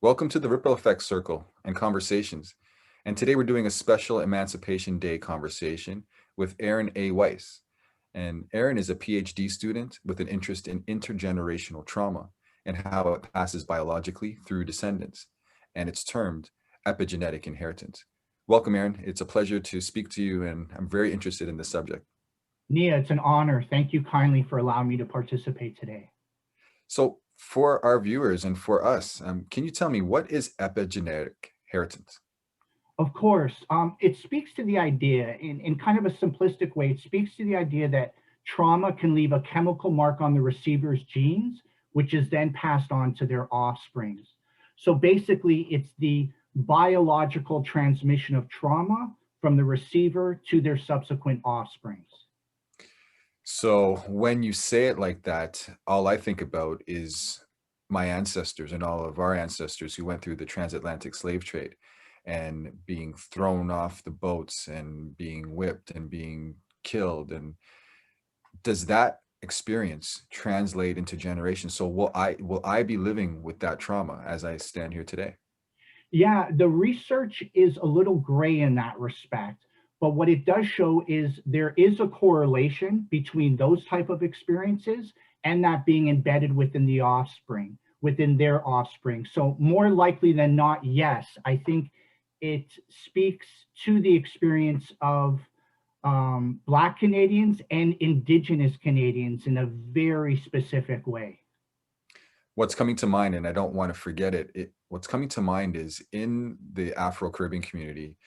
Welcome to the Ripple Effect Circle and Conversations. And today we're doing a special Emancipation Day conversation with Aaron A. Weiss. And Aaron is a PhD student with an interest in intergenerational trauma and how it passes biologically through descendants. And it's termed epigenetic inheritance. Welcome, Aaron. It's a pleasure to speak to you, and I'm very interested in this subject. Knia, it's an honor. Thank you kindly for allowing me to participate today. So for our viewers and for us, can you tell me what is epigenetic inheritance? Of course, it speaks to the idea, in kind of a simplistic way, it speaks to the idea that trauma can leave a chemical mark on the receiver's genes, which is then passed on to their offsprings. So basically, it's the biological transmission of trauma from the receiver to their subsequent offsprings. So when you say it like that, all I think about is my ancestors and all of our ancestors who went through the transatlantic slave trade and being thrown off the boats and being whipped and being killed. And does that experience translate into generations? So will I be living with that trauma as I stand here today? Yeah, the research is a little gray in that respect, but what it does show is there is a correlation between those type of experiences and that being embedded within the offspring, within their offspring. So more likely than not, yes, I think it speaks to the experience of Black Canadians and Indigenous Canadians in a very specific way. What's coming to mind, and I don't want to forget it, what's coming to mind is in the Afro-Caribbean community,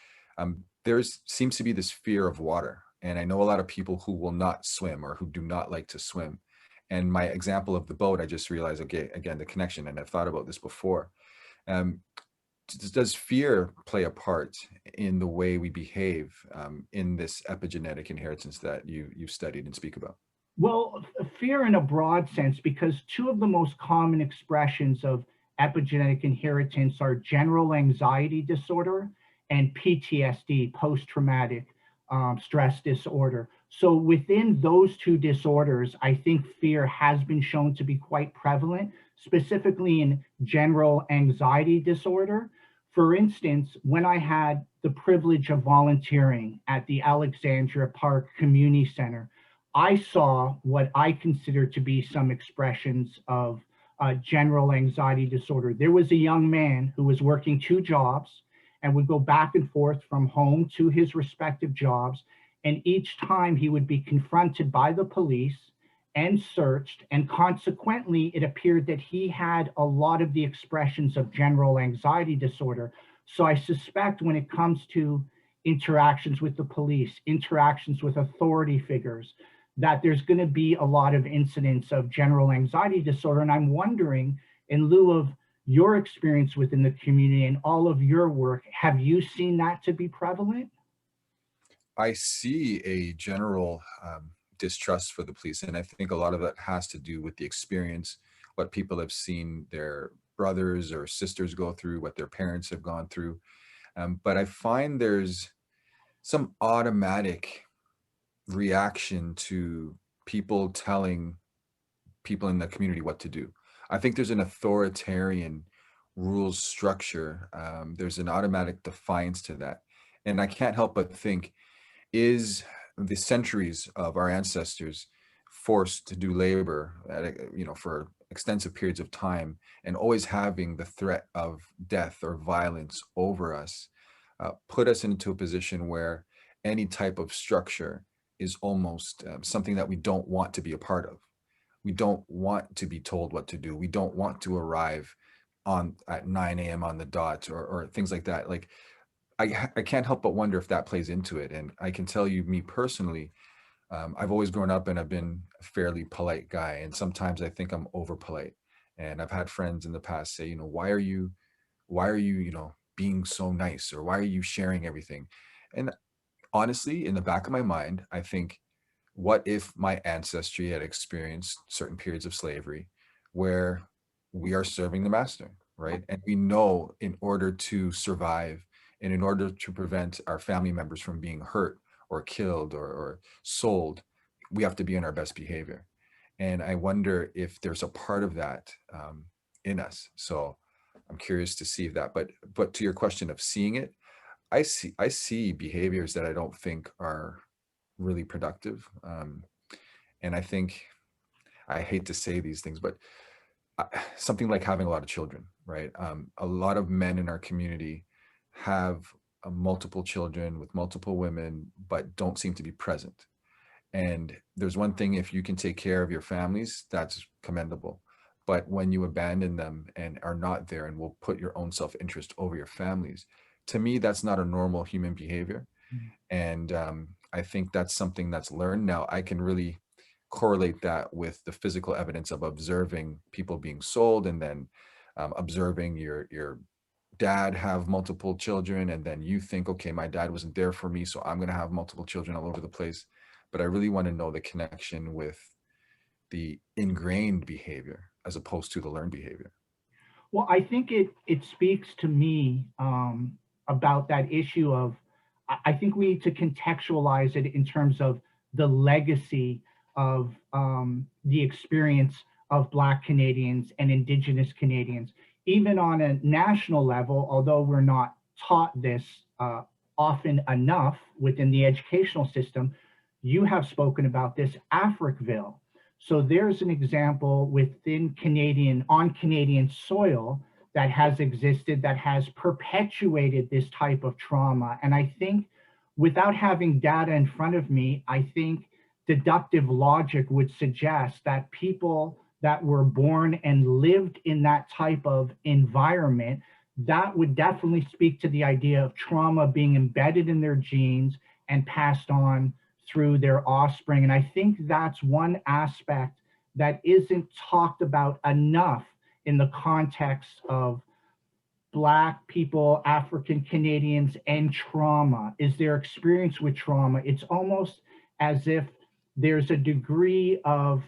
there seems to be this fear of water. And I know a lot of people who will not swim or who do not like to swim. And my example of the boat, I just realized, okay, again, the connection, and I've thought about this before. Um, does fear play a part in the way we behave in this epigenetic inheritance that you've studied and speak about? Well, fear in a broad sense, because two of the most common expressions of epigenetic inheritance are general anxiety disorder and PTSD, post-traumatic stress disorder. So within those two disorders, I think fear has been shown to be quite prevalent, specifically in general anxiety disorder. For instance, when I had the privilege of volunteering at the Alexandria Park Community Center, I saw what I consider to be some expressions of general anxiety disorder. There was a young man who was working two jobs and would go back and forth from home to his respective jobs. And each time he would be confronted by the police and searched. And consequently, it appeared that he had a lot of the expressions of general anxiety disorder. So I suspect when it comes to interactions with the police, interactions with authority figures, that there's going to be a lot of incidents of general anxiety disorder. And I'm wondering, in lieu of your experience within the community and all of your work, have you seen that to be prevalent? I see a general distrust for the police, and I think a lot of that has to do with the experience, what people have seen their brothers or sisters go through, what their parents have gone through. But I find there's some automatic reaction to people telling people in the community what to do. I think there's an authoritarian rules structure. There's an automatic defiance to that. And I can't help but think, is the centuries of our ancestors forced to do labor for extensive periods of time and always having the threat of death or violence over us put us into a position where any type of structure is almost something that we don't want to be a part of. We don't want to be told what to do. We don't want to arrive on at 9 a.m. on the dot or things like that. Like I can't help but wonder if that plays into it. And I can tell you, me personally, I've always grown up and I've been a fairly polite guy. And sometimes I think I'm over polite. And I've had friends in the past say, why are you, being so nice, or why are you sharing everything? And honestly, in the back of my mind, I think, what if my ancestry had experienced certain periods of slavery where we are serving the master, right? And we know in order to survive and in order to prevent our family members from being hurt or killed or sold, we have to be in our best behavior. And I wonder if there's a part of that in us. So I'm curious to see that. But to your question of seeing it, I see behaviors that I don't think are really productive. And I think, I hate to say these things, but something like having a lot of children, right? A lot of men in our community have multiple children with multiple women, but don't seem to be present. And there's one thing, if you can take care of your families, that's commendable. But when you abandon them and are not there and will put your own self-interest over your families, to me, that's not a normal human behavior. And I think that's something that's learned. Now, I can really correlate that with the physical evidence of observing people being sold, and then observing your dad have multiple children, and then you think, okay, my dad wasn't there for me, so I'm going to have multiple children all over the place. But I really want to know the connection with the ingrained behavior as opposed to the learned behavior. Well, I think it speaks to me about that issue of, I think we need to contextualize it in terms of the legacy of the experience of Black Canadians and Indigenous Canadians, even on a national level, although we're not taught this often enough within the educational system. You have spoken about this, Africville. So there's an example within on Canadian soil that has existed, that has perpetuated this type of trauma. And I think, without having data in front of me, I think deductive logic would suggest that people that were born and lived in that type of environment, that would definitely speak to the idea of trauma being embedded in their genes and passed on through their offspring. And I think that's one aspect that isn't talked about enough in the context of Black people, African Canadians, and trauma, is their experience with trauma. It's almost as if there's a degree of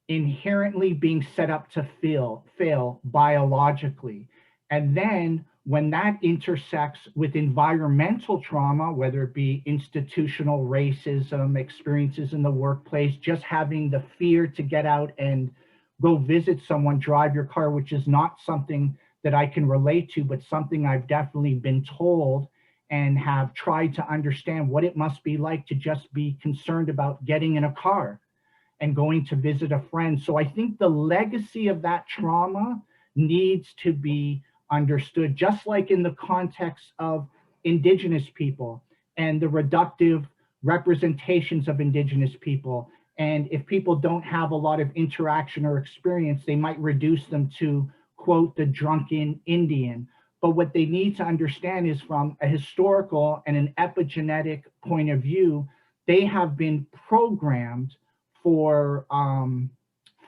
inherently being set up to fail biologically. And then when that intersects with environmental trauma, whether it be institutional racism, experiences in the workplace, just having the fear to get out and go visit someone, drive your car, which is not something that I can relate to, but something I've definitely been told and have tried to understand what it must be like to just be concerned about getting in a car and going to visit a friend. So I think the legacy of that trauma needs to be understood, just like in the context of Indigenous people and the reductive representations of Indigenous people. And if people don't have a lot of interaction or experience, they might reduce them to, quote, the drunken Indian. But what they need to understand is, from a historical and an epigenetic point of view, they have been programmed for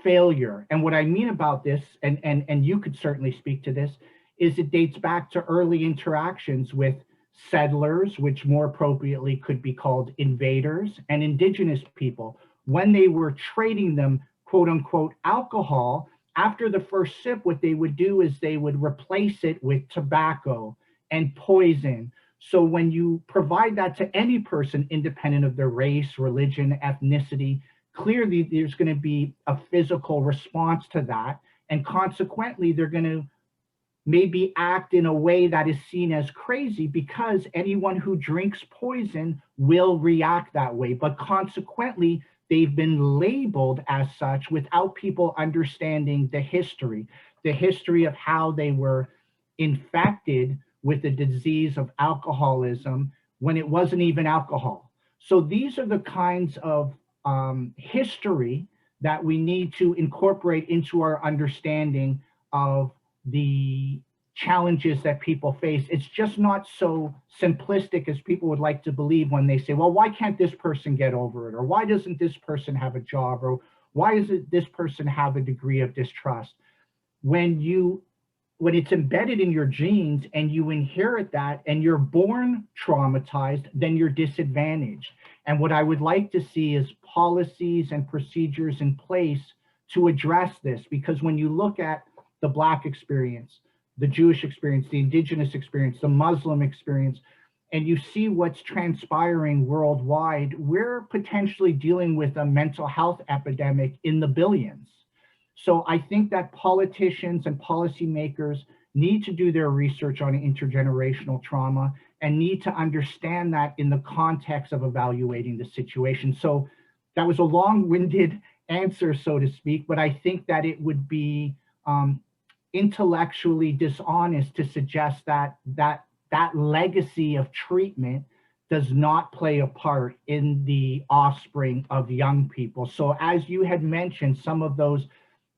failure. And what I mean about this, and you could certainly speak to this, is it dates back to early interactions with settlers, which more appropriately could be called invaders, and Indigenous people, when they were trading them, quote unquote, alcohol. After the first sip, what they would do is they would replace it with tobacco and poison. So when you provide that to any person, independent of their race, religion, ethnicity, clearly there's going to be a physical response to that. And consequently, they're going to maybe act in a way that is seen as crazy, because anyone who drinks poison will react that way. But consequently, they've been labeled as such without people understanding the history of how they were infected with the disease of alcoholism when it wasn't even alcohol. So these are the kinds of history that we need to incorporate into our understanding of the challenges that people face. It's just not so simplistic as people would like to believe when they say, well, why can't this person get over it? Or why doesn't this person have a job? Or why doesn't this person have a degree of distrust? When it's embedded in your genes and you inherit that and you're born traumatized, then you're disadvantaged. And what I would like to see is policies and procedures in place to address this, because when you look at the Black experience, the Jewish experience, the Indigenous experience, the Muslim experience, and you see what's transpiring worldwide, we're potentially dealing with a mental health epidemic in the billions. So I think that politicians and policymakers need to do their research on intergenerational trauma and need to understand that in the context of evaluating the situation. So that was a long-winded answer, so to speak, but I think that it would be intellectually dishonest to suggest that legacy of treatment does not play a part in the offspring of young people. So as you had mentioned, some of those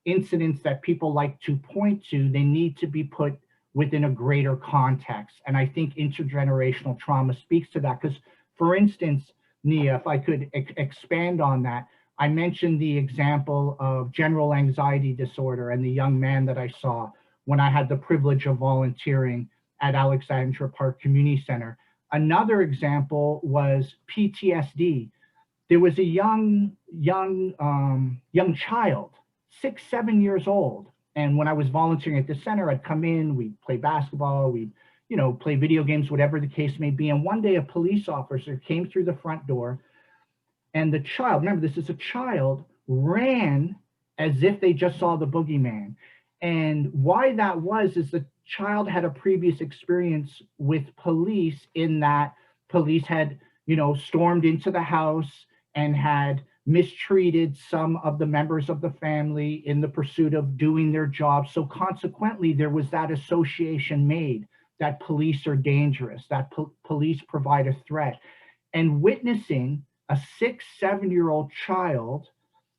incidents that people like to point to, they need to be put within a greater context. And I think intergenerational trauma speaks to that. Because, for instance, Knia, if I could expand on that, I mentioned the example of general anxiety disorder and the young man that I saw when I had the privilege of volunteering at Alexandra Park Community Center. Another example was PTSD. There was a young child, 6, 7 years old. And when I was volunteering at the center, I'd come in, we'd play basketball, we'd, play video games, whatever the case may be. And one day a police officer came through the front door, and the child, remember this is a child, ran as if they just saw the boogeyman. And why that was is the child had a previous experience with police, in that police had, stormed into the house and had mistreated some of the members of the family in the pursuit of doing their job. So consequently, there was that association made that police are dangerous, that police provide a threat. And witnessing a 6, 7-year-old child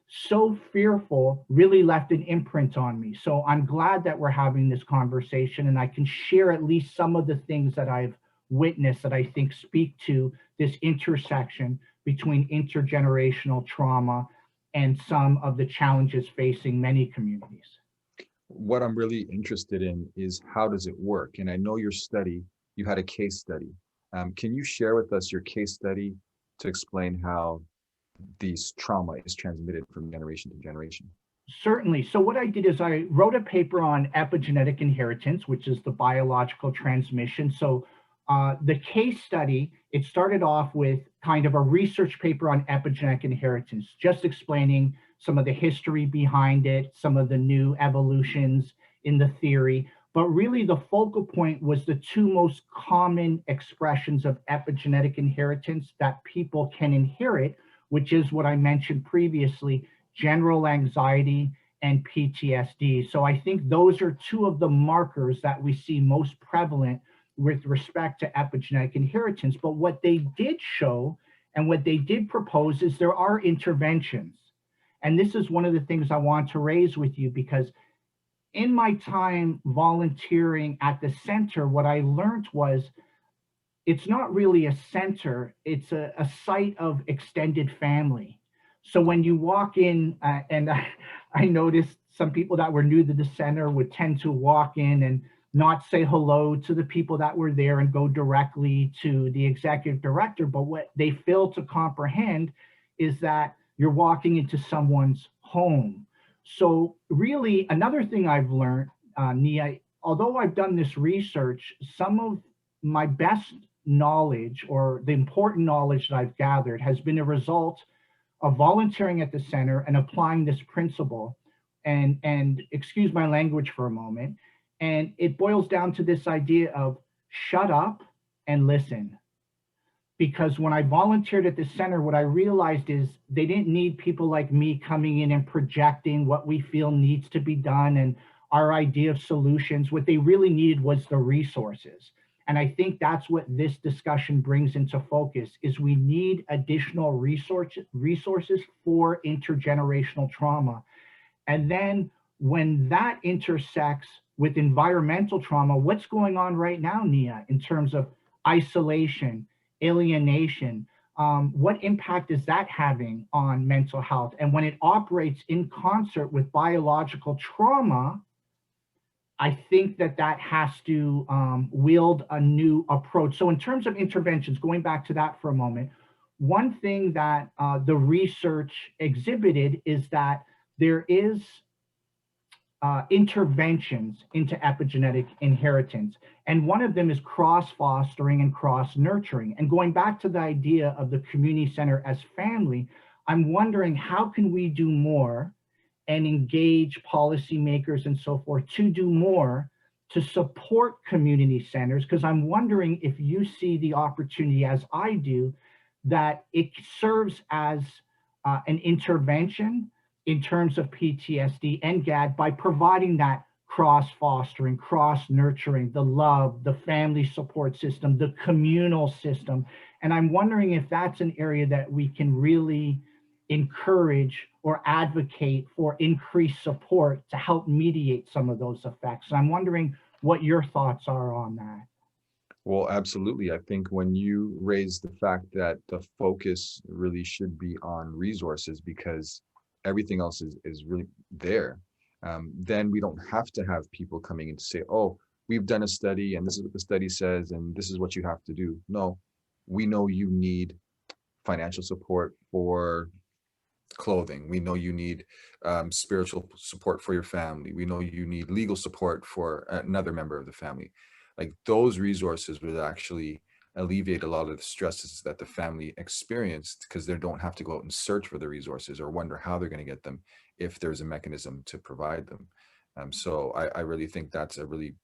so fearful really left an imprint on me. So I'm glad that we're having this conversation, and I can share at least some of the things that I've witnessed that I think speak to this intersection between intergenerational trauma and some of the challenges facing many communities. What I'm really interested in is, how does it work? And I know your study, you had a case study. Can you share with us your case study to explain how these trauma is transmitted from generation to generation? Certainly. So what I did is I wrote a paper on epigenetic inheritance, which is the biological transmission. So the case study, it started off with kind of a research paper on epigenetic inheritance, just explaining some of the history behind it, some of the new evolutions in the theory. But really the focal point was the two most common expressions of epigenetic inheritance that people can inherit, which is what I mentioned previously, general anxiety and PTSD. So I think those are two of the markers that we see most prevalent with respect to epigenetic inheritance. But what they did show and what they did propose is there are interventions. And this is one of the things I want to raise with you, because in my time volunteering at the center, what I learned was it's not really a center, it's a site of extended family. So when you walk in, and I noticed some people that were new to the center would tend to walk in and not say hello to the people that were there and go directly to the executive director. But what they fail to comprehend is that you're walking into someone's home. So really, another thing I've learned, Knia, although I've done this research, some of my best knowledge, or the important knowledge that I've gathered, has been a result of volunteering at the center and applying this principle. And excuse my language for a moment. And it boils down to this idea of shut up and listen. Because when I volunteered at the center, what I realized is they didn't need people like me coming in and projecting what we feel needs to be done and our idea of solutions. What they really needed was the resources. And I think that's what this discussion brings into focus, is we need additional resources for intergenerational trauma. And then when that intersects with environmental trauma, what's going on right now, Knia, in terms of isolation, alienation, what impact is that having on mental health? And when it operates in concert with biological trauma, I think that has to wield a new approach. So in terms of interventions, going back to that for a moment, one thing that the research exhibited is that there is interventions into epigenetic inheritance. And one of them is cross-fostering and cross-nurturing. And going back to the idea of the community center as family, I'm wondering, how can we do more and engage policymakers and so forth to do more to support community centers, because I'm wondering if you see the opportunity as I do, that it serves as an intervention in terms of PTSD and GAD by providing that cross-fostering, cross-nurturing, the love, the family support system, the communal system. And I'm wondering if that's an area that we can really encourage or advocate for increased support to help mediate some of those effects. And I'm wondering what your thoughts are on that. Well, absolutely. I think when you raise the fact that the focus really should be on resources because everything else is really there, then we don't have to have people coming in to say, oh, we've done a study and this is what the study says and this is what you have to do. No, we know you need financial support for clothing. We know you need spiritual support for your family. We know you need legal support for another member of the family. Like those resources would actually alleviate a lot of the stresses that the family experienced because they don't have to go out and search for the resources or wonder how they're going to get them if there's a mechanism to provide them. So I really think that's a really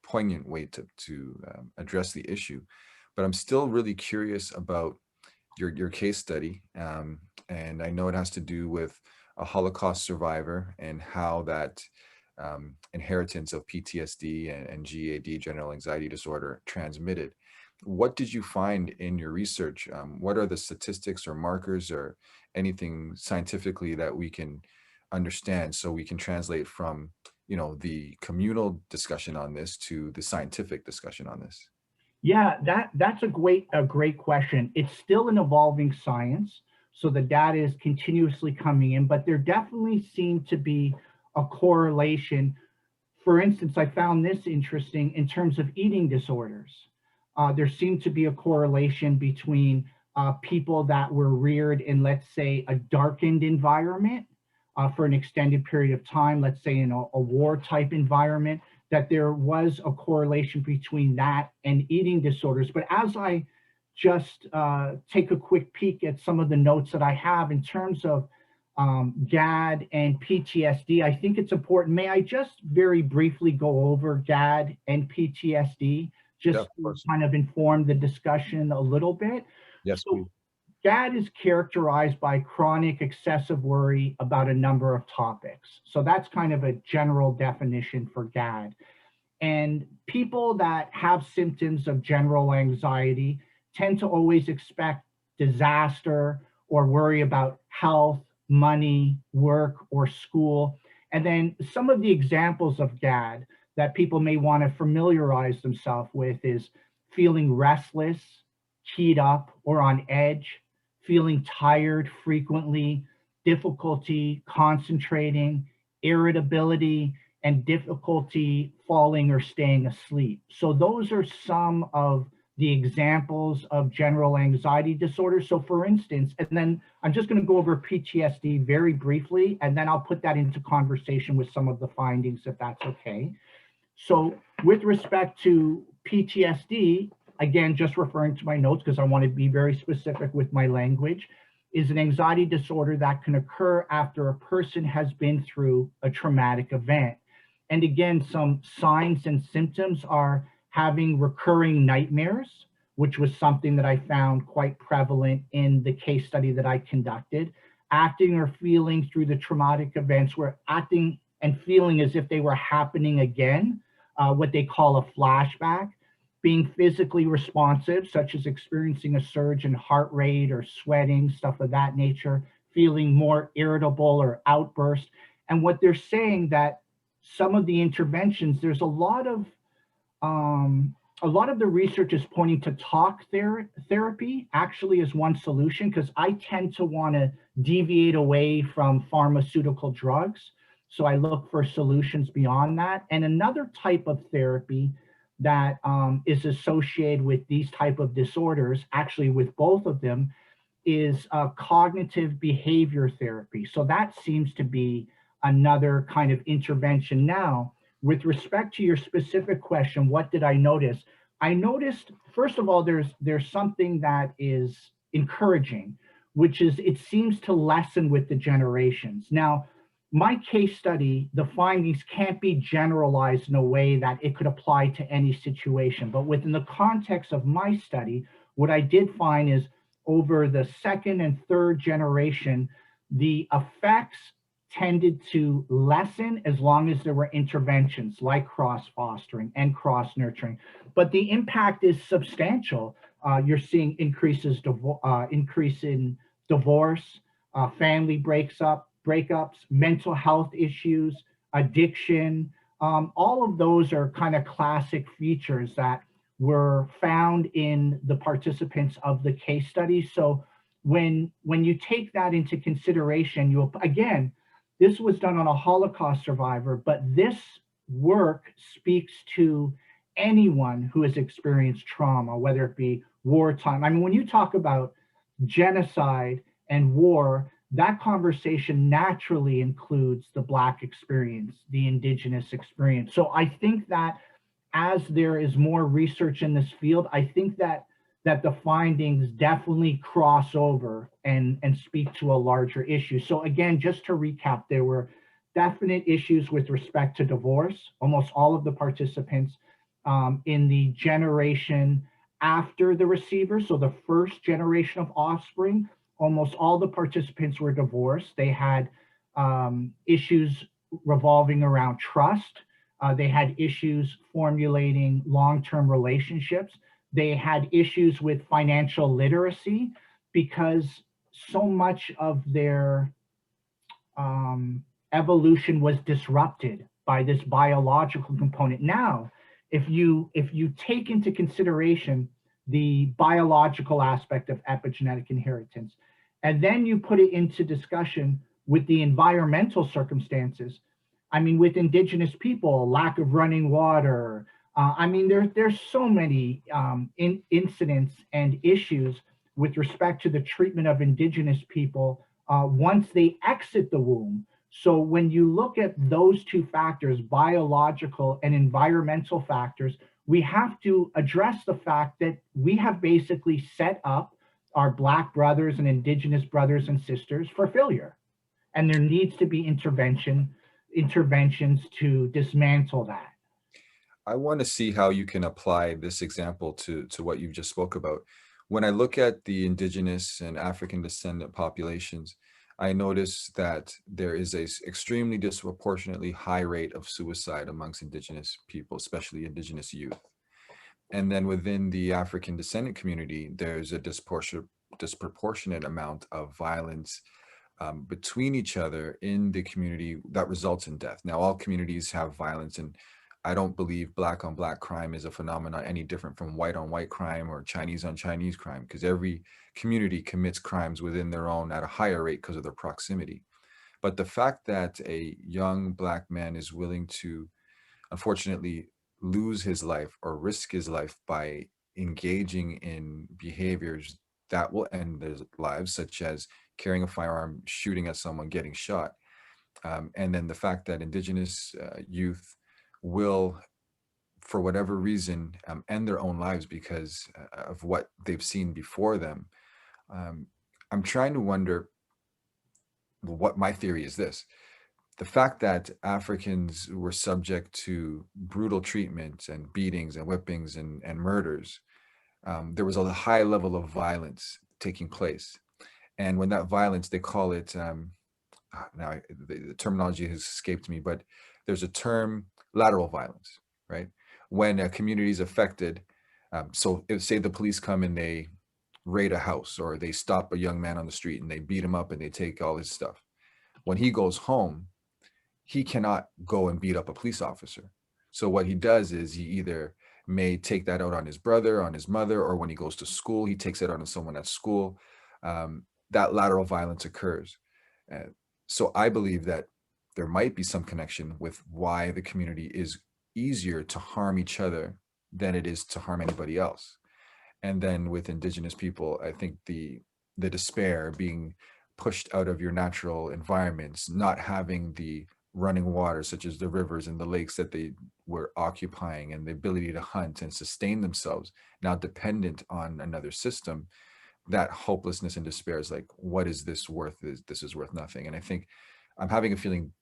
poignant way to address the issue. But I'm still really curious about your case study, and I know it has to do with a Holocaust survivor and how that inheritance of PTSD and GAD, general anxiety disorder, transmitted. What did you find in your research? What are the statistics or markers or anything scientifically that we can understand so we can translate from, you know, the communal discussion on this to the scientific discussion on this? Yeah, that's a great question. It's still an evolving science, so the data is continuously coming in, but there definitely seemed to be a correlation. For instance, I found this interesting in terms of eating disorders. There seemed to be a correlation between people that were reared in, let's say, a darkened environment for an extended period of time, let's say in a war type environment, that there was a correlation between that and eating disorders. But as I just take a quick peek at some of the notes that I have in terms of GAD and PTSD, I think it's important. May I just very briefly go over GAD and PTSD, just Yeah, of to course. kind of inform the discussion a little bit? Yes, So please. GAD is characterized by chronic excessive worry about a number of topics. So that's kind of a general definition for GAD. And people that have symptoms of general anxiety tend to always expect disaster or worry about health, money, work, or school. And then some of the examples of GAD that people may want to familiarize themselves with is feeling restless, keyed up, or on edge, feeling tired frequently, difficulty concentrating, irritability, and difficulty falling or staying asleep. So those are some of the examples of general anxiety disorder. So for instance, and then I'm just going to go over PTSD very briefly, and then I'll put that into conversation with some of the findings, if that's okay. So with respect to PTSD, again, just referring to my notes because I want to be very specific with my language, is an anxiety disorder that can occur after a person has been through a traumatic event. And again, some signs and symptoms are having recurring nightmares, which was something that I found quite prevalent in the case study that I conducted. Acting or feeling through the traumatic events, where acting and feeling as if they were happening again, what they call a flashback. Being physically responsive, such as experiencing a surge in heart rate or sweating, stuff of that nature, feeling more irritable or outburst. And what they're saying that some of the interventions, there's a lot of the research is pointing to talk therapy actually as one solution, because I tend to want to deviate away from pharmaceutical drugs. So I look for solutions beyond that. And another type of therapy that is associated with these type of disorders, actually with both of them, is cognitive behavior therapy. So that seems to be another kind of intervention. Now, with respect to your specific question, what did I notice? I noticed, first of all, there's something that is encouraging, which is it seems to lessen with the generations. Now, my case study, the findings can't be generalized in a way that it could apply to any situation. But within the context of my study, what I did find is over the second and third generation, the effects tended to lessen as long as there were interventions like cross fostering and cross nurturing. But the impact is substantial. You're seeing increase in divorce, family breakups, mental health issues, addiction. All of those are kind of classic features that were found in the participants of the case study. So when you take that into consideration, you'll again, this was done on a Holocaust survivor, but this work speaks to anyone who has experienced trauma, whether it be wartime. I mean, when you talk about genocide and war, that conversation naturally includes the Black experience, the Indigenous experience. So I think that as there is more research in this field, I think that the findings definitely cross over and speak to a larger issue. So again, just to recap, there were definite issues with respect to divorce. Almost all of the participants in the generation after the receiver, so the first generation of offspring, almost all the participants were divorced. They had issues revolving around trust. They had issues formulating long-term relationships. They had issues with financial literacy because so much of their evolution was disrupted by this biological component. Now, if you take into consideration the biological aspect of epigenetic inheritance, and then you put it into discussion with the environmental circumstances, I mean, with Indigenous people, lack of running water, I mean, there's so many incidents and issues with respect to the treatment of Indigenous people once they exit the womb. So when you look at those two factors, biological and environmental factors, we have to address the fact that we have basically set up our Black brothers and Indigenous brothers and sisters for failure. And there needs to be interventions to dismantle that. I want to see how you can apply this example to what you just spoke about. When I look at the indigenous and African descendant populations, I notice that there is a extremely disproportionately high rate of suicide amongst indigenous people, especially indigenous youth. And then within the African descendant community, there's a disproportionate amount of violence between each other in the community that results in death. Now, all communities have violence, and I don't believe Black on Black crime is a phenomenon any different from white on white crime or Chinese on Chinese crime, because every community commits crimes within their own at a higher rate because of their proximity. But the fact that a young Black man is willing to, unfortunately, lose his life or risk his life by engaging in behaviors that will end their lives, such as carrying a firearm, shooting at someone, getting shot. And then the fact that indigenous youth will, for whatever reason, end their own lives because of what they've seen before them. I'm trying to wonder what my theory is this. The fact that Africans were subject to brutal treatment and beatings and whippings and murders, there was a high level of violence taking place. And when that violence, they call it, now the terminology has escaped me, but there's a term, lateral violence, right? When a community is affected, so if, say the police come and they raid a house or they stop a young man on the street and they beat him up and they take all his stuff. When he goes home, he cannot go and beat up a police officer. So what he does is he either may take that out on his brother, on his mother, or when he goes to school, he takes it out on someone at school. That lateral violence occurs. So I believe that there might be some connection with why the community is easier to harm each other than it is to harm anybody else. And then with indigenous people, I think the despair, being pushed out of your natural environments, not having the running water such as the rivers and the lakes that they were occupying, and the ability to hunt and sustain themselves, now dependent on another system, that hopelessness and despair is like, what is this worth? This is worth nothing. And I think I'm having a feeling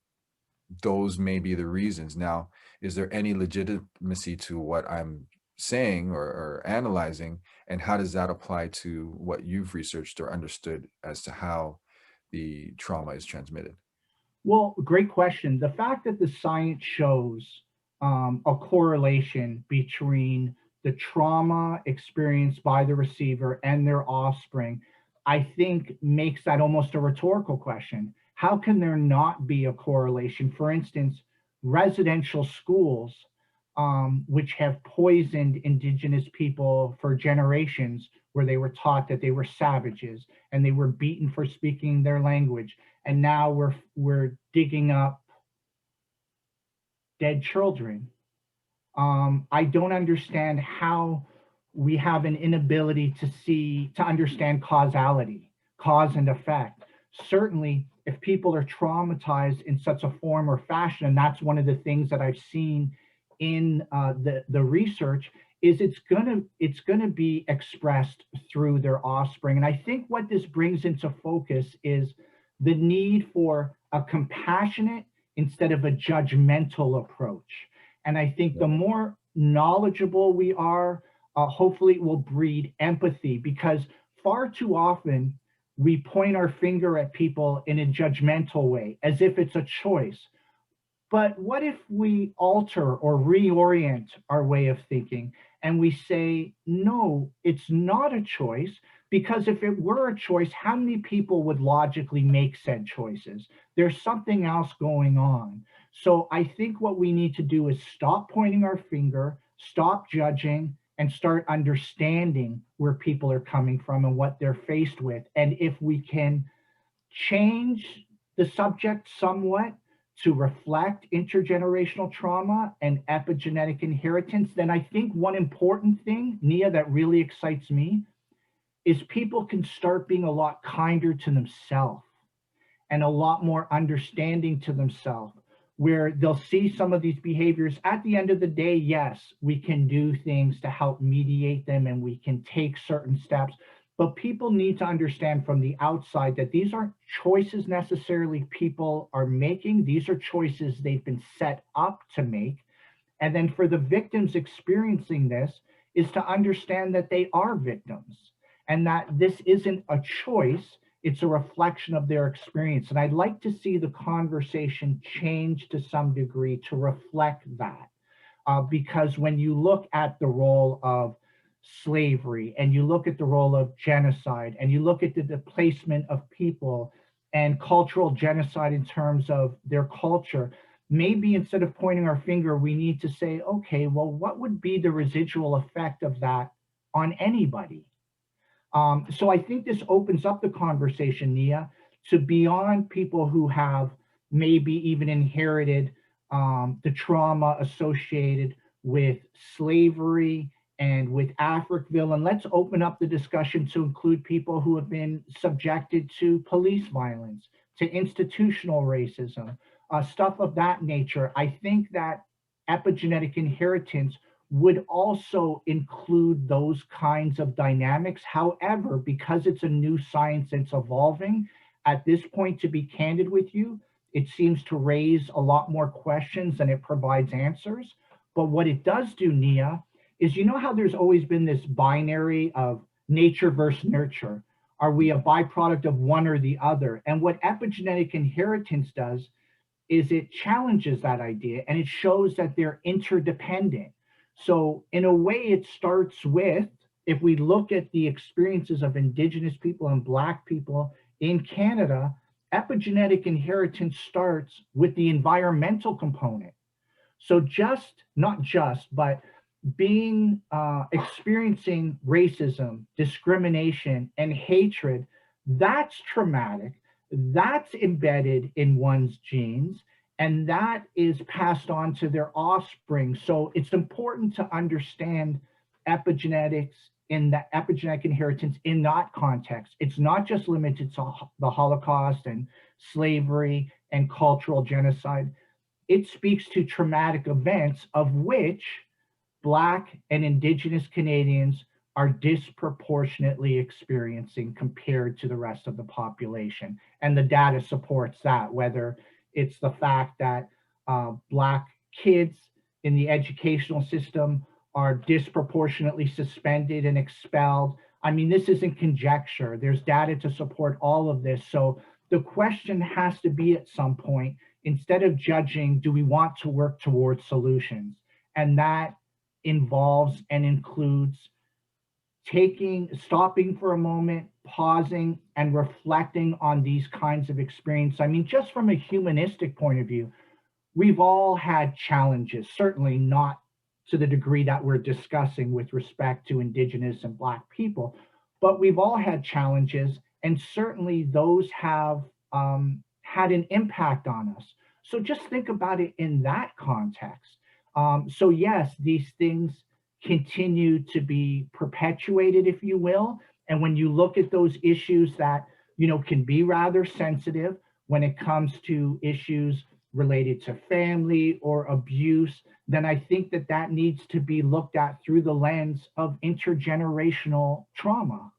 those may be the reasons. Now, is there any legitimacy to what I'm saying or analyzing, and how does that apply to what you've researched or understood as to how the trauma is transmitted? Well, great question. The fact that the science shows a correlation between the trauma experienced by the receiver and their offspring, I think makes that almost a rhetorical question. How can there not be a correlation? For instance, residential schools, which have poisoned indigenous people for generations, where they were taught that they were savages and they were beaten for speaking their language, and now we're digging up dead children. I don't understand how we have an inability to understand causality, cause and effect. Certainly, if people are traumatized in such a form or fashion, and that's one of the things that I've seen in the research, is it's gonna be expressed through their offspring. And I think what this brings into focus is the need for a compassionate instead of a judgmental approach. And I think Yeah. the more knowledgeable we are, hopefully it will breed empathy, because far too often we point our finger at people in a judgmental way as if it's a choice. But what if we alter or reorient our way of thinking and we say, no, it's not a choice? Because if it were a choice, how many people would logically make said choices? There's something else going on. So I think what we need to do is stop pointing our finger, stop judging, and start understanding where people are coming from and what they're faced with. And if we can change the subject somewhat to reflect intergenerational trauma and epigenetic inheritance, then I think one important thing, Knia, that really excites me is people can start being a lot kinder to themselves and a lot more understanding to themselves, where they'll see some of these behaviors. At the end of the day, yes, we can do things to help mediate them and we can take certain steps, but people need to understand from the outside that these aren't choices necessarily people are making. These are choices they've been set up to make. And then for the victims experiencing this is to understand that they are victims and that this isn't a choice, it's a reflection of their experience. And I'd like to see the conversation change to some degree to reflect that. Because when you look at the role of slavery and you look at the role of genocide and you look at the displacement of people and cultural genocide in terms of their culture, maybe instead of pointing our finger, we need to say, okay, well, what would be the residual effect of that on anybody? So I think this opens up the conversation, Knia, to beyond people who have maybe even inherited the trauma associated with slavery and with Africville. And let's open up the discussion to include people who have been subjected to police violence, to institutional racism, stuff of that nature. I think that epigenetic inheritance would also include those kinds of dynamics. However, because it's a new science that's evolving, at this point, to be candid with you, it seems to raise a lot more questions than it provides answers. But what it does do, Knia, is you know how there's always been this binary of nature versus nurture? Are we a byproduct of one or the other? And what epigenetic inheritance does is it challenges that idea and it shows that they're interdependent. So in a way, it starts with, if we look at the experiences of Indigenous people and Black people in Canada, epigenetic inheritance starts with the environmental component. So not just, but experiencing racism, discrimination, and hatred, that's traumatic. That's embedded in one's genes, and that is passed on to their offspring. So it's important to understand epigenetics in the epigenetic inheritance in that context. It's not just limited to the Holocaust and slavery and cultural genocide. It speaks to traumatic events of which Black and Indigenous Canadians are disproportionately experiencing compared to the rest of the population. And the data supports that, whether it's the fact that Black kids in the educational system are disproportionately suspended and expelled. I mean, this isn't conjecture. There's data to support all of this. So the question has to be at some point, instead of judging, do we want to work towards solutions? And that involves and includes stopping for a moment, pausing, and reflecting on these kinds of experiences. I mean, just from a humanistic point of view, we've all had challenges, certainly not to the degree that we're discussing with respect to Indigenous and Black people, but we've all had challenges, and certainly those have had an impact on us. So just think about it in that context. So yes, these things continue to be perpetuated, if you will. And when you look at those issues that, can be rather sensitive when it comes to issues related to family or abuse, then I think that that needs to be looked at through the lens of intergenerational trauma.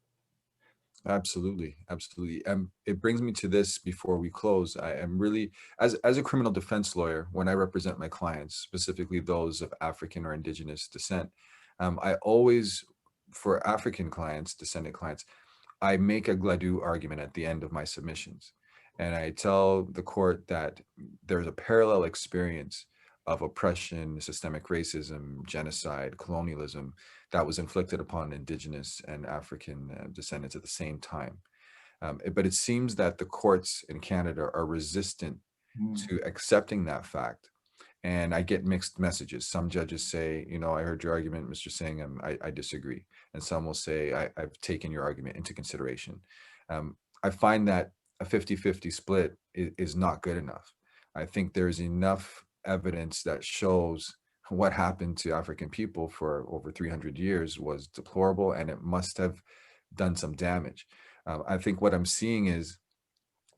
Absolutely, absolutely. It brings me to this before we close. I am really, as a criminal defense lawyer, when I represent my clients, specifically those of African or Indigenous descent, I always, for African clients, descendant clients, I make a Gladue argument at the end of my submissions. And I tell the court that there's a parallel experience of oppression, systemic racism, genocide, colonialism that was inflicted upon Indigenous and African descendants at the same time. But it seems that the courts in Canada are resistant to accepting that fact. And I get mixed messages. Some judges say, I heard your argument, Mr. Singh, I disagree. And some will say, I've taken your argument into consideration. I find that a 50-50 split is not good enough. I think there's enough evidence that shows what happened to African people for over 300 years was deplorable, and it must have done some damage. I think what I'm seeing is,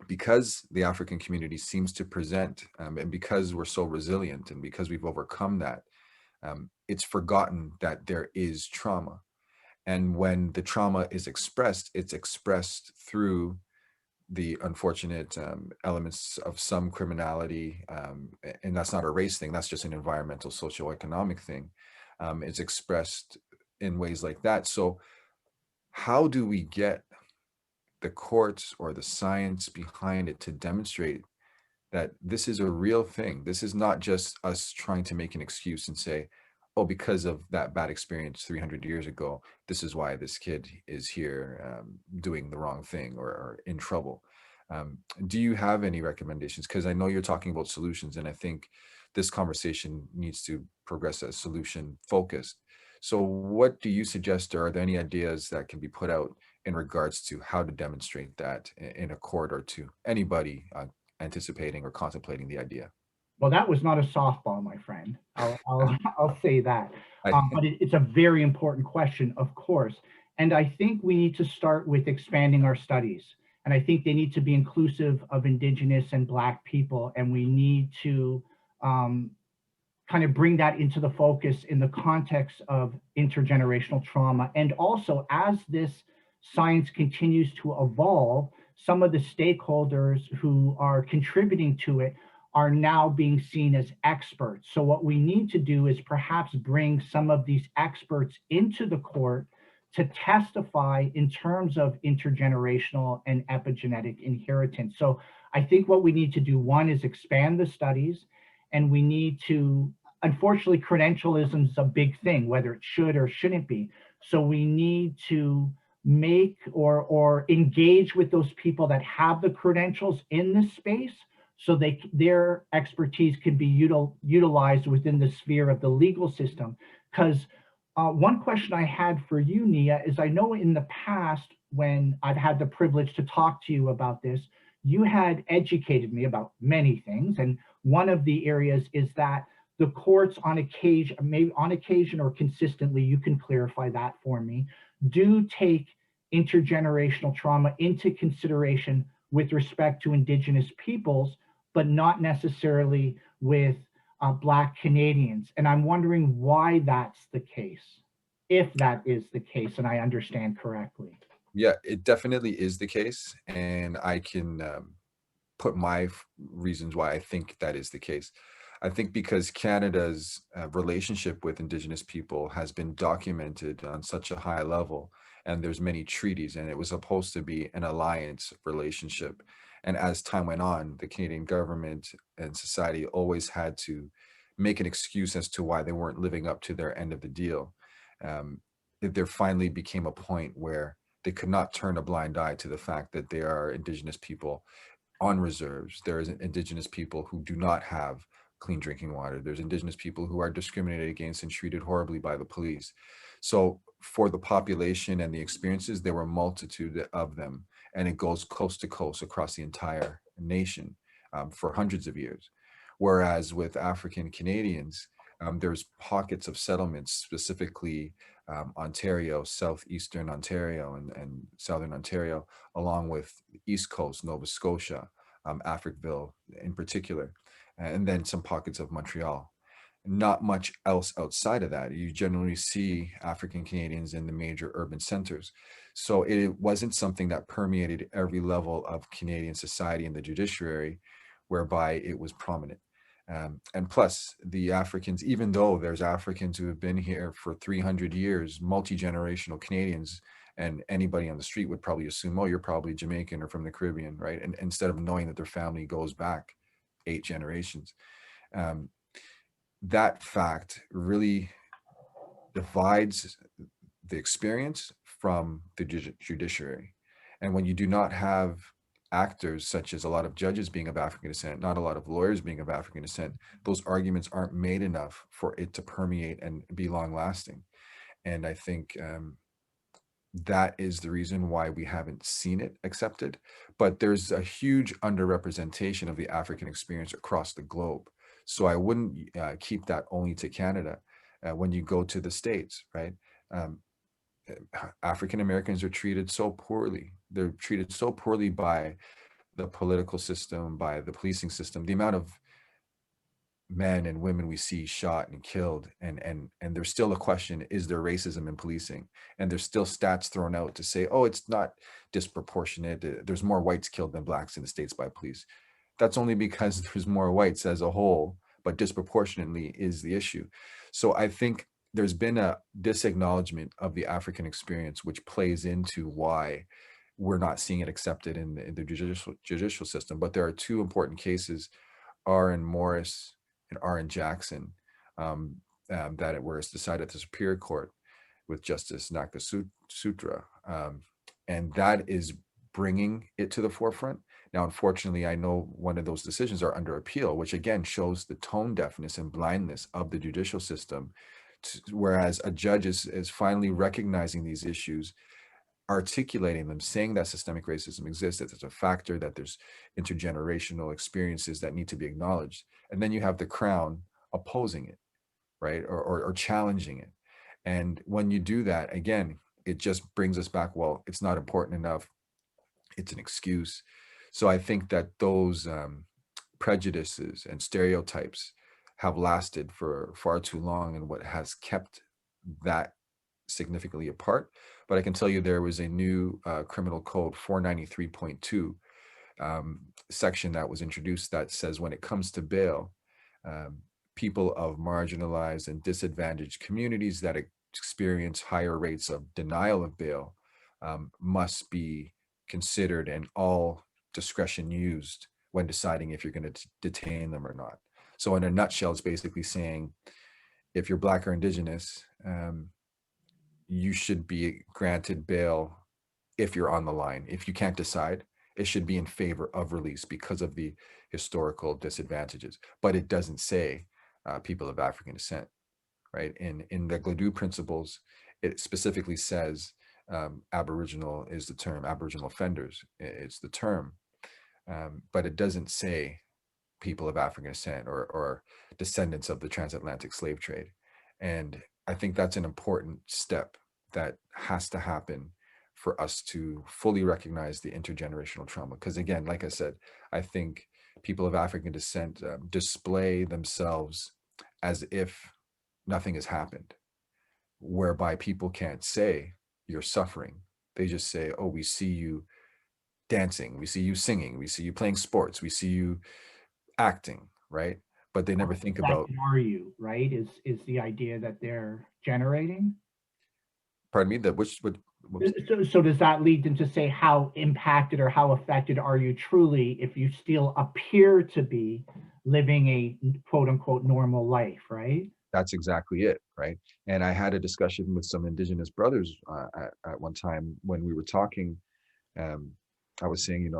because the African community seems to present, and because we're so resilient and because we've overcome that, it's forgotten that there is trauma. And when the trauma is expressed, it's expressed through the unfortunate elements of some criminality. And that's not a race thing, that's just an environmental, socioeconomic thing. It's expressed in ways like that. So how do we get the courts or the science behind it to demonstrate that this is a real thing? This is not just us trying to make an excuse and say, oh, because of that bad experience 300 years ago, this is why this kid is here doing the wrong thing or in trouble. Do you have any recommendations? Because I know you're talking about solutions, and I think this conversation needs to progress as solution focused. So what do you suggest, or are there any ideas that can be put out in regards to how to demonstrate that in a court or to anybody anticipating or contemplating the idea? Well, that was not a softball, my friend. I'll say that. I, But it's a very important question, of course. And I think we need to start with expanding our studies. And I think they need to be inclusive of Indigenous and Black people. And we need to kind of bring that into the focus in the context of intergenerational trauma. And also, as this science continues to evolve, some of the stakeholders who are contributing to it are now being seen as experts. So what we need to do is perhaps bring some of these experts into the court to testify in terms of intergenerational and epigenetic inheritance. So I think what we need to do, one, is expand the studies, and we need to, unfortunately, credentialism is a big thing, whether it should or shouldn't be. So we need to make or engage with those people that have the credentials in this space, so their expertise can be utilized within the sphere of the legal system. Because one question I had for you, Knia, is I know in the past, when I've had the privilege to talk to you about this, you had educated me about many things. And one of the areas is that the courts on occasion, maybe on occasion or consistently, you can clarify that for me, do take intergenerational trauma into consideration with respect to Indigenous peoples, but not necessarily with Black Canadians. And I'm wondering why that's the case. if that is the case and I understand correctly. Yeah, it definitely is the case, and I can put my reasons why I think that is the case. I think because Canada's relationship with Indigenous people has been documented on such a high level, and there's many treaties, and it was supposed to be an alliance relationship. And as time went on, the Canadian government and society always had to make an excuse as to why they weren't living up to their end of the deal. Um, there finally became a point where they could not turn a blind eye to the fact that they are Indigenous people on reserves. There is Indigenous people who do not have clean drinking water. There's Indigenous people who are discriminated against and treated horribly by the police. So for the population and the experiences, there were a multitude of them, and it goes coast to coast across the entire nation for hundreds of years. Whereas with African Canadians, there's pockets of settlements, specifically Ontario, southeastern Ontario, and southern Ontario, along with the East Coast, Nova Scotia, Africville in particular, and then some pockets of Montreal. Not much else outside of that. You generally see African Canadians in the major urban centers. So it wasn't something that permeated every level of Canadian society and the judiciary, whereby it was prominent. And plus, the Africans, even though there's Africans who have been here for 300 years, multi-generational Canadians, and anybody on the street would probably assume, oh, you're probably Jamaican or from the Caribbean, right? And instead of knowing that their family goes back 8 generations. Um, that fact really divides the experience from the judiciary. And when you do not have actors such as a lot of judges being of African descent, not a lot of lawyers being of African descent, those arguments aren't made enough for it to permeate and be long lasting. And I think that is the reason why we haven't seen it accepted. But there's a huge underrepresentation of the African experience across the globe. So I wouldn't keep that only to Canada. When you go to the States, right? Um, African Americans are treated so poorly. They're treated so poorly by the political system, by the policing system. The amount of men and women we see shot and killed, and there's still a question: is there racism in policing? And there's still stats thrown out to say, oh, it's not disproportionate. There's more whites killed than blacks in the States by police. That's only because there's more whites as a whole, but disproportionately is the issue. So I think there's been a disacknowledgement of the African experience, which plays into why we're not seeing it accepted in the judicial system. But there are two important cases, R. and Morris and R. and Jackson, that it was decided at the Superior Court with Justice Nakasutra. And that is bringing it to the forefront. Now, unfortunately, I know one of those decisions are under appeal, which again shows the tone deafness and blindness of the judicial system. Whereas a judge is finally recognizing these issues, articulating them, saying that systemic racism exists, that there's a factor, that there's intergenerational experiences that need to be acknowledged. And then you have the Crown opposing it, right? Or challenging it. And when you do that, again, it just brings us back, well, it's not important enough. It's an excuse. So I think that those prejudices and stereotypes have lasted for far too long, and what has kept that significantly apart. But I can tell you there was a new criminal code 493.2 section that was introduced that says when it comes to bail, people of marginalized and disadvantaged communities that experience higher rates of denial of bail must be considered, and all discretion used when deciding if you're going to detain them or not. So in a nutshell, it's basically saying if you're Black or Indigenous, you should be granted bail if you're on the line. If you can't decide, it should be in favor of release because of the historical disadvantages. But it doesn't say people of African descent, right? In the Gladue principles, it specifically says Aboriginal is the term, Aboriginal offenders, it's the term. But it doesn't say people of African descent or descendants of the transatlantic slave trade. And I think that's an important step that has to happen for us to fully recognize the intergenerational trauma. Because again, like I said, I think people of African descent display themselves as if nothing has happened. whereby people can't say you're suffering. They just say, oh, we see you dancing, we see you singing, we see you playing sports, we see you acting, right? But they never think about, Affected are you, right? Is the idea that they're generating. pardon me, that which would, So does that lead them to say how impacted or how affected are you truly if you still appear to be living a quote unquote normal life, right? that's exactly it, right? And I had a discussion with some indigenous brothers at one time when we were talking. um, I was saying,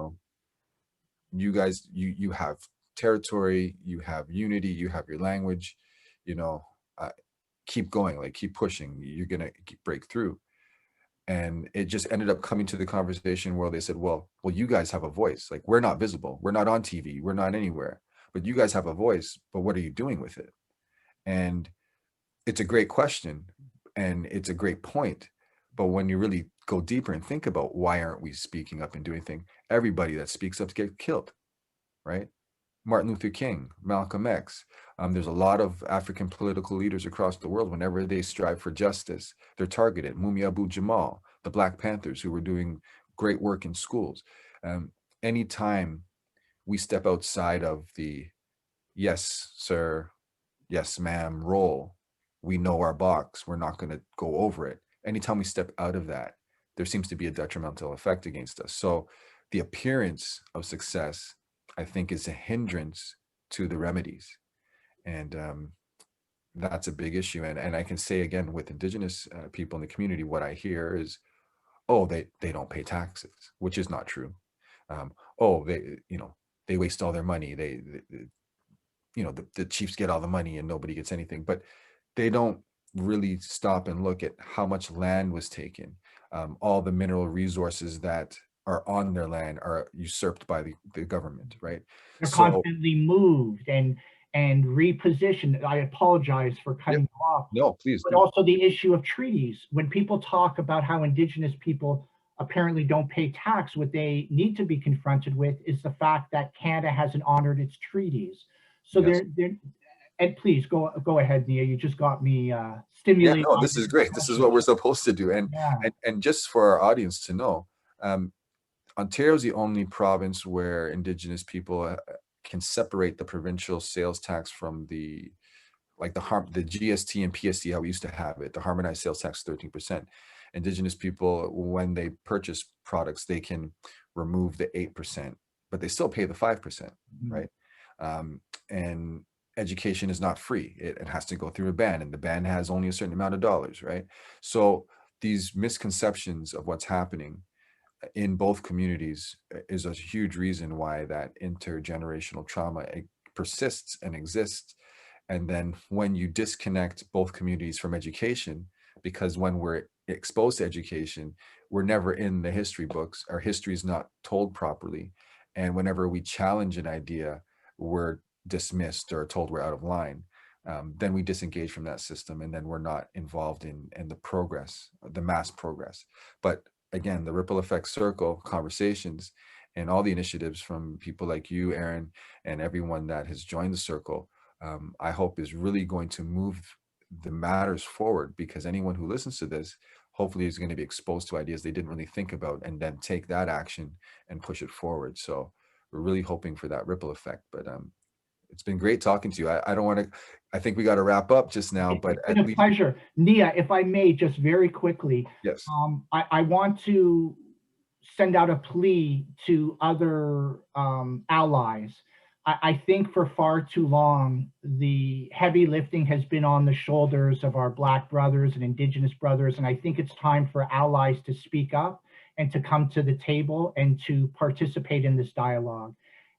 you guys, you have territory, you have unity, you have your language, you know, uh, keep going, like keep pushing, you're gonna break through. And it just ended up coming to the conversation where they said, well, you guys have a voice. Like, we're not visible, we're not on TV, we're not anywhere, but you guys have a voice, but what are you doing with it? And it's a great question, and it's a great point. But when you really go deeper and think about why aren't we speaking up and doing things, everybody that speaks up gets killed, right? Martin Luther King, Malcolm X. There's a lot of African political leaders across the world. Whenever they strive for justice, they're targeted. Mumi Abu Jamal, the Black Panthers, who were doing great work in schools. Anytime we step outside of the yes, sir, yes, ma'am role, we know our box. We're not going to go over it. Anytime we step out of that, there seems to be a detrimental effect against us. So the appearance of success, I think, is a hindrance to the remedies. And that's a big issue. And I can say again, with Indigenous people in the community, what I hear is, oh, they don't pay taxes, which is not true. Oh, they waste all their money. The chiefs get all the money and nobody gets anything. But they don't really stop and look at how much land was taken. All the mineral resources that are on their land are usurped by the government, right? They're So constantly moved and repositioned. I apologize for yeah, cutting you off, no, please but do. also the issue of treaties. When people talk about how Indigenous people apparently don't pay tax, what they need to be confronted with is the fact that Canada hasn't honored its treaties. So Yes. and please go ahead, Knia. You just got me Yeah, stimulated no, on this your is great. This is discussion. what we're supposed to do. And Yeah, and just for our audience to know, um, Ontario is the only province where Indigenous people can separate the provincial sales tax from the GST and PST, how we used to have it, the harmonized sales tax, 13%. Indigenous people, when they purchase products, they can remove the 8%, but they still pay the 5%, right? And education is not free. It has to go through a band, and the band has only a certain amount of dollars, right? So these misconceptions of what's happening in both communities is a huge reason why that intergenerational trauma persists and exists. And then when you disconnect both communities from education, because when we're exposed to education, we're never in the history books, our history is not told properly. And whenever we challenge an idea, we're dismissed or told we're out of line. Then we disengage from that system, and then we're not involved in the progress, the mass progress. But again, the ripple effect circle conversations and all the initiatives from people like you, Aaron, and everyone that has joined the circle, I hope is really going to move the matters forward, because anyone who listens to this hopefully is going to be exposed to ideas they didn't really think about, and then take that action and push it forward. So we're really hoping for that ripple effect. But it's been great talking to you. I don't want to, I think we got to wrap up just now, but it's been at a least, pleasure. Knia, if I may, just very quickly, yes. I want to send out a plea to other allies. I think for far too long, the heavy lifting has been on the shoulders of our Black brothers and Indigenous brothers, and I think it's time for allies to speak up and to come to the table and to participate in this dialogue,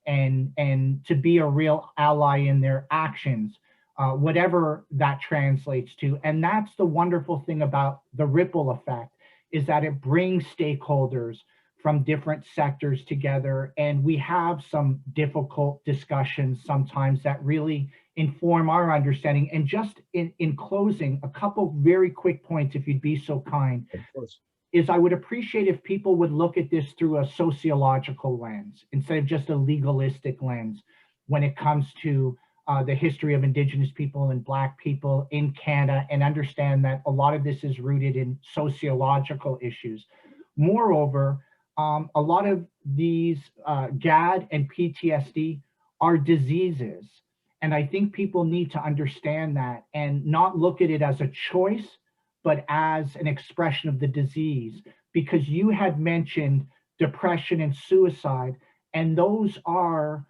and to be a real ally in their actions, whatever that translates to. And that's the wonderful thing about the ripple effect, is that it brings stakeholders from different sectors together. And we have some difficult discussions sometimes that really inform our understanding. And just in closing, a couple very quick points, if you'd be so kind, Of course. is I would appreciate if people would look at this through a sociological lens instead of just a legalistic lens when it comes to the history of Indigenous people and Black people in Canada and understand that a lot of this is rooted in sociological issues. Moreover, a lot of these GAD and PTSD are diseases. And I think people need to understand that and not look at it as a choice, but as an expression of the disease. Because you had mentioned depression and suicide, and those are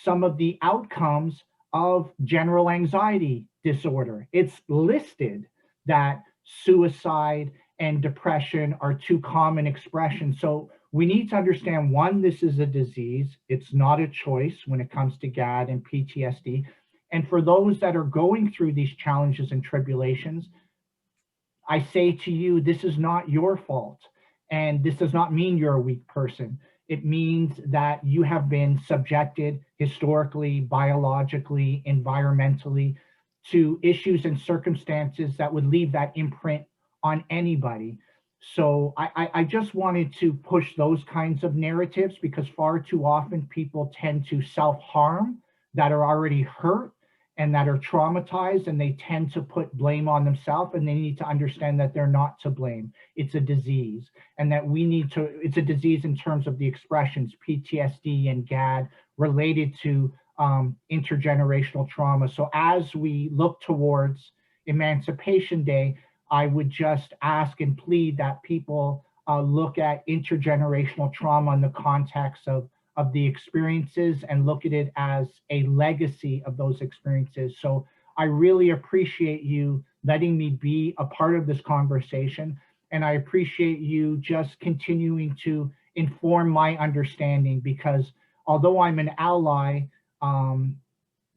some of the outcomes of general anxiety disorder. It's listed that suicide and depression are two common expressions. So we need to understand, one, this is a disease. It's not a choice when it comes to GAD and PTSD. And for those that are going through these challenges and tribulations, I say to you, this is not your fault. And this does not mean you're a weak person. It means that you have been subjected historically, biologically, environmentally to issues and circumstances that would leave that imprint on anybody. So I just wanted to push those kinds of narratives, because far too often people tend to self-harm that are already hurt and that are traumatized, and they tend to put blame on themselves, and they need to understand that they're not to blame. It's a disease, and that we need to, it's a disease in terms of the expressions PTSD and GAD related to intergenerational trauma. So as we look towards Emancipation Day, I would just ask and plead that people look at intergenerational trauma in the context of the experiences and look at it as a legacy of those experiences. So I really appreciate you letting me be a part of this conversation. And I appreciate you just continuing to inform my understanding, because although I'm an ally,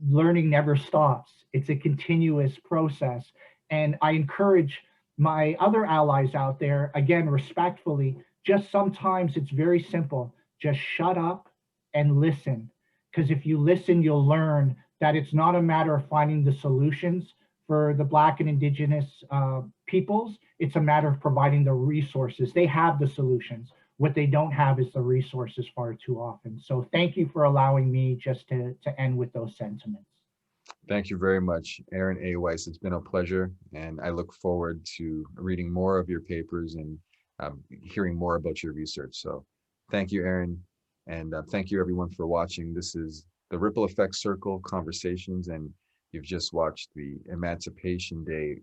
learning never stops. It's a continuous process. And I encourage my other allies out there, again, respectfully, just sometimes it's very simple. Just shut up and listen. Because if you listen, you'll learn that it's not a matter of finding the solutions for the Black and Indigenous peoples. It's a matter of providing the resources. They have the solutions. What they don't have is the resources far too often. So thank you for allowing me just to end with those sentiments. Thank you very much, Aaron A. Weiss. It's been a pleasure, and I look forward to reading more of your papers and hearing more about your research. So thank you, Aaron, and thank you everyone for watching. This is the Ripple Effect Circle Conversations, and you've just watched the Emancipation Day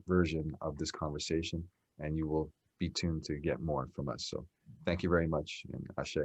version of this conversation, and you will be tuned to get more from us. So thank you very much, and Ashe.